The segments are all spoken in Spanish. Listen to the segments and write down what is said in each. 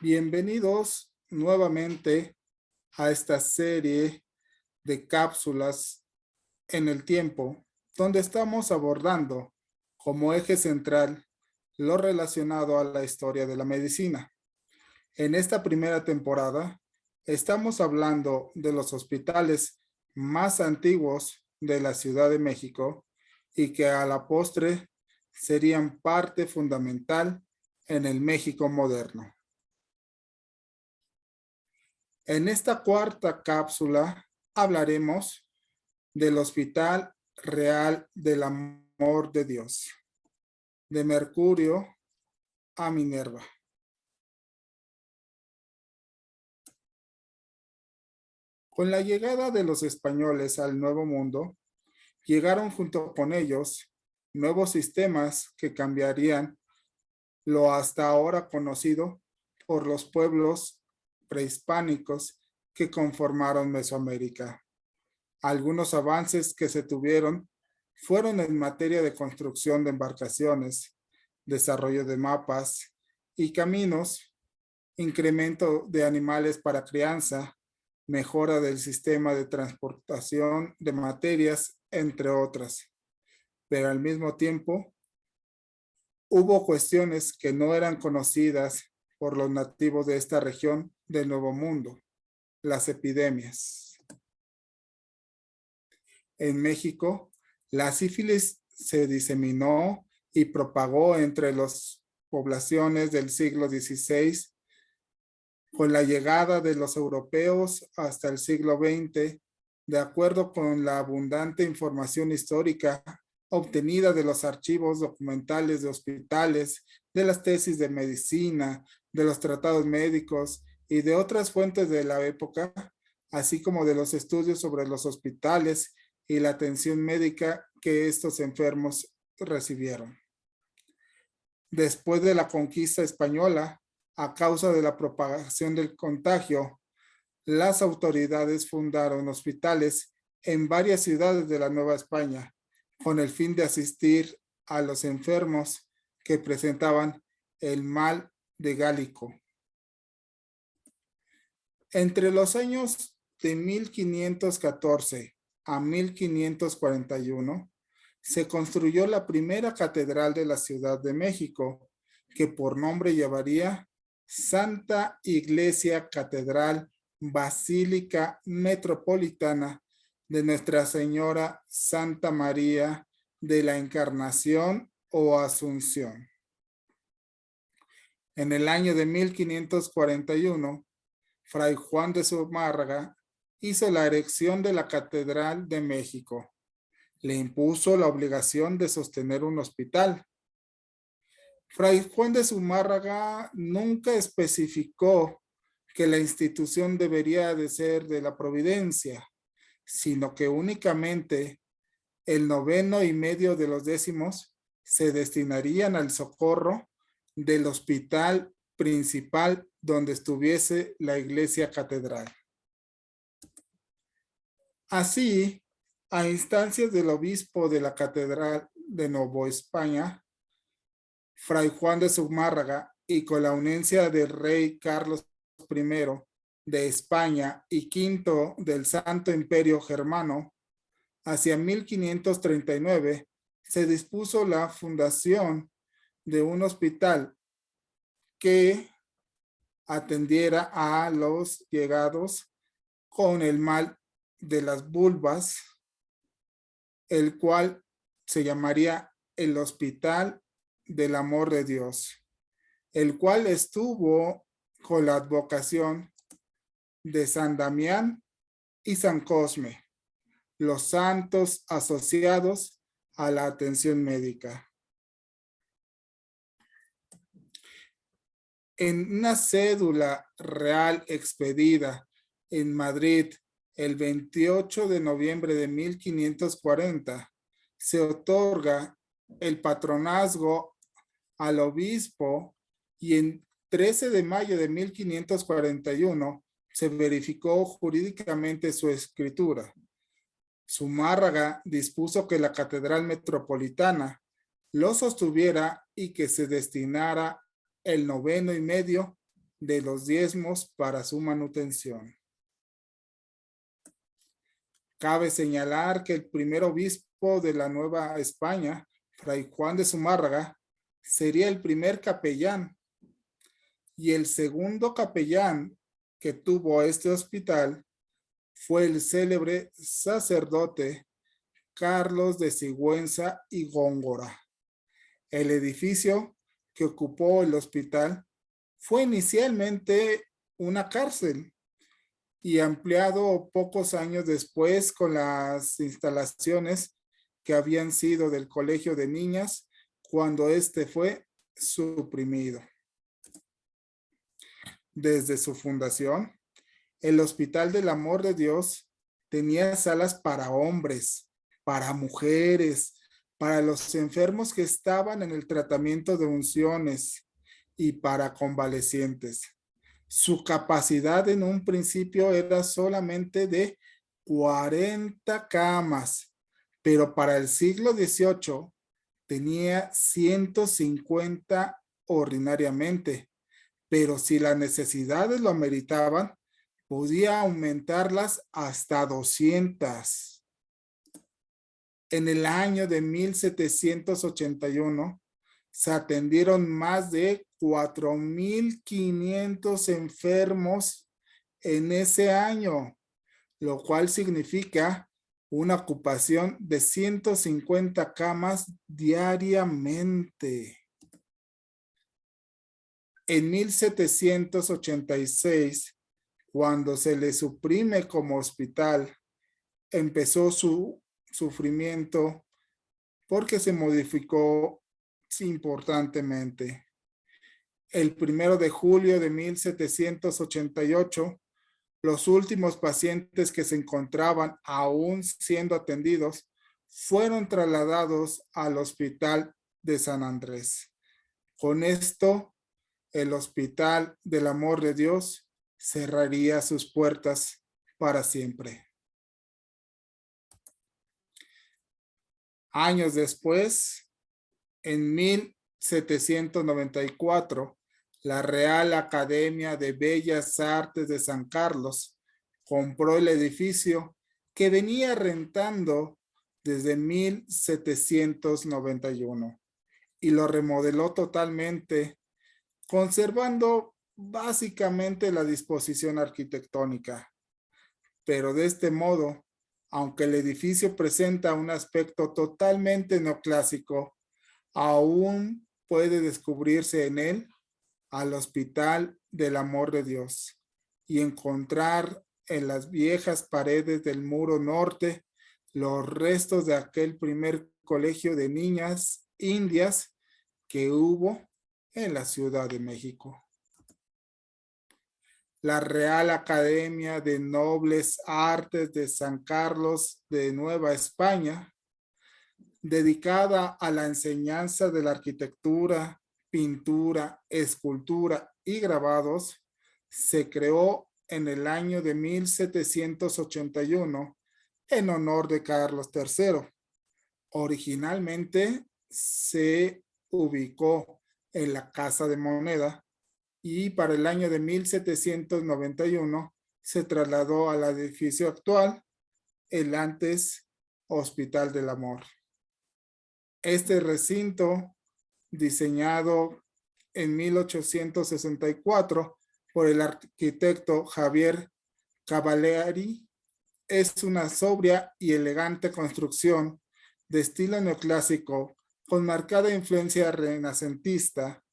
Bienvenidos nuevamente a esta serie de cápsulas en el tiempo, donde estamos abordando como eje central lo relacionado a la historia de la medicina. En esta primera temporada, estamos hablando de los hospitales más antiguos de la Ciudad de México y que a la postre serían parte fundamental en el México moderno. En esta cuarta cápsula hablaremos del Hospital Real del Amor de Dios, de Mercurio a Minerva. Con la llegada de los españoles al Nuevo Mundo, llegaron junto con ellos nuevos sistemas que cambiarían lo hasta ahora conocido por los pueblos prehispánicos que conformaron Mesoamérica. Algunos avances que se tuvieron fueron en materia de construcción de embarcaciones, desarrollo de mapas y caminos, incremento de animales para crianza, mejora del sistema de transportación de materias, entre otras. Pero al mismo tiempo, hubo cuestiones que no eran conocidas por los nativos de esta región del Nuevo Mundo, las epidemias. En México, la sífilis se diseminó y propagó entre las poblaciones del siglo XVI. Con la llegada de los europeos hasta el siglo XX, de acuerdo con la abundante información histórica obtenida de los archivos documentales de hospitales, de las tesis de medicina, de los tratados médicos y de otras fuentes de la época, así como de los estudios sobre los hospitales y la atención médica que estos enfermos recibieron. Después de la conquista española, a causa de la propagación del contagio, las autoridades fundaron hospitales en varias ciudades de la Nueva España con el fin de asistir a los enfermos que presentaban el mal de Gálico. Entre los años de 1514 a 1541, se construyó la primera catedral de la Ciudad de México, que por nombre llevaría Santa Iglesia Catedral Basílica Metropolitana de Nuestra Señora Santa María de la Encarnación o Asunción. En el año de 1541, Fray Juan de Zumárraga hizo la erección de la Catedral de México. Le impuso la obligación de sostener un hospital. Fray Juan de Zumárraga nunca especificó que la institución debería de ser de la Providencia, sino que únicamente el 9.5 de los décimos se destinarían al socorro del hospital principal donde estuviese la iglesia catedral. Así, a instancias del obispo de la Catedral de Nueva España, Fray Juan de Zumárraga, y con la anuencia del rey Carlos I de España y V del Santo Imperio Germano, hacia 1539 se dispuso la fundación de un hospital que atendiera a los llegados con el mal de las vulvas, el cual se llamaría el Hospital del Amor de Dios, el cual estuvo con la advocación de San Damián y San Cosme, los santos asociados a la atención médica. En una cédula real expedida en Madrid el 28 de noviembre de 1540, se otorga el patronazgo al obispo y en 13 de mayo de 1541 se verificó jurídicamente su escritura. Zumárraga dispuso que la Catedral Metropolitana lo sostuviera y que se destinara el 9.5 de los diezmos para su manutención. Cabe señalar que el primer obispo de la Nueva España, Fray Juan de Zumárraga, sería el primer capellán, y el segundo capellán que tuvo este hospital fue el célebre sacerdote Carlos de Sigüenza y Góngora. El edificio que ocupó el hospital fue inicialmente una cárcel y ampliado pocos años después con las instalaciones que habían sido del Colegio de Niñas cuando este fue suprimido. Desde su fundación, el Hospital del Amor de Dios tenía salas para hombres, para mujeres, para los enfermos que estaban en el tratamiento de unciones y para convalecientes. Su capacidad en un principio era solamente de 40 camas, pero para el siglo XVIII tenía 150 ordinariamente, pero si las necesidades lo ameritaban, podía aumentarlas hasta 200. En el año de 1781 se atendieron más de 4,500 enfermos en ese año, lo cual significa una ocupación de 150 camas diariamente. En 1786, cuando se le suprime como hospital, empezó su sufrimiento porque se modificó importantemente. El 1 de julio de 1788, los últimos pacientes que se encontraban aún siendo atendidos fueron trasladados al Hospital de San Andrés. Con esto, el Hospital del Amor de Dios cerraría sus puertas para siempre. Años después, en 1794, la Real Academia de Bellas Artes de San Carlos compró el edificio que venía rentando desde 1791 y lo remodeló totalmente, conservando básicamente la disposición arquitectónica. Pero de este modo, aunque el edificio presenta un aspecto totalmente neoclásico, aún puede descubrirse en él al Hospital del Amor de Dios y encontrar en las viejas paredes del muro norte los restos de aquel primer colegio de niñas indias que hubo en la Ciudad de México. La Real Academia de Nobles Artes de San Carlos de Nueva España, dedicada a la enseñanza de la arquitectura, pintura, escultura y grabados, se creó en el año de 1781 en honor de Carlos III. Originalmente se ubicó en la Casa de Moneda y para el año de 1791 se trasladó al edificio actual, el antes Hospital del Amor. Este recinto, diseñado en 1864 por el arquitecto Javier Cavalieri, es una sobria y elegante construcción de estilo neoclásico con marcada influencia renacentista.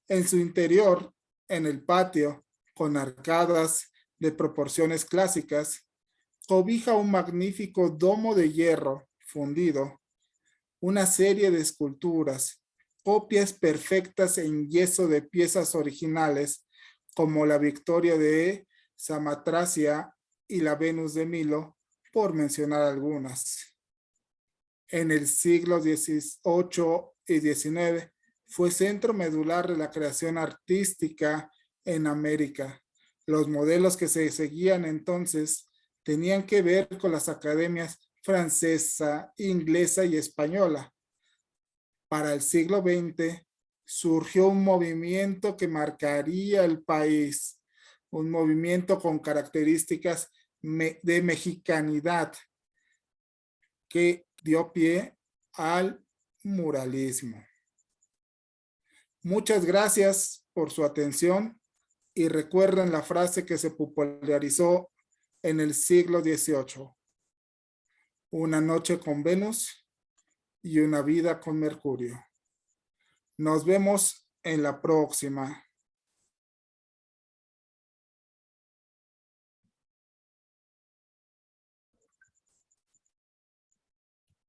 En su interior, en el patio, con arcadas de proporciones clásicas, cobija un magnífico domo de hierro fundido, una serie de esculturas, copias perfectas en yeso de piezas originales como la Victoria de Samotracia y la Venus de Milo, por mencionar algunas. En el siglo XVIII y XIX fue centro medular de la creación artística en América. Los modelos que se seguían entonces tenían que ver con las academias francesa, inglesa y española. Para el siglo XX, surgió un movimiento que marcaría el país, un movimiento con características de mexicanidad que dio pie al muralismo. Muchas gracias por su atención y recuerden la frase que se popularizó en el siglo XVIII. Una noche con Venus y una vida con Mercurio. Nos vemos en la próxima.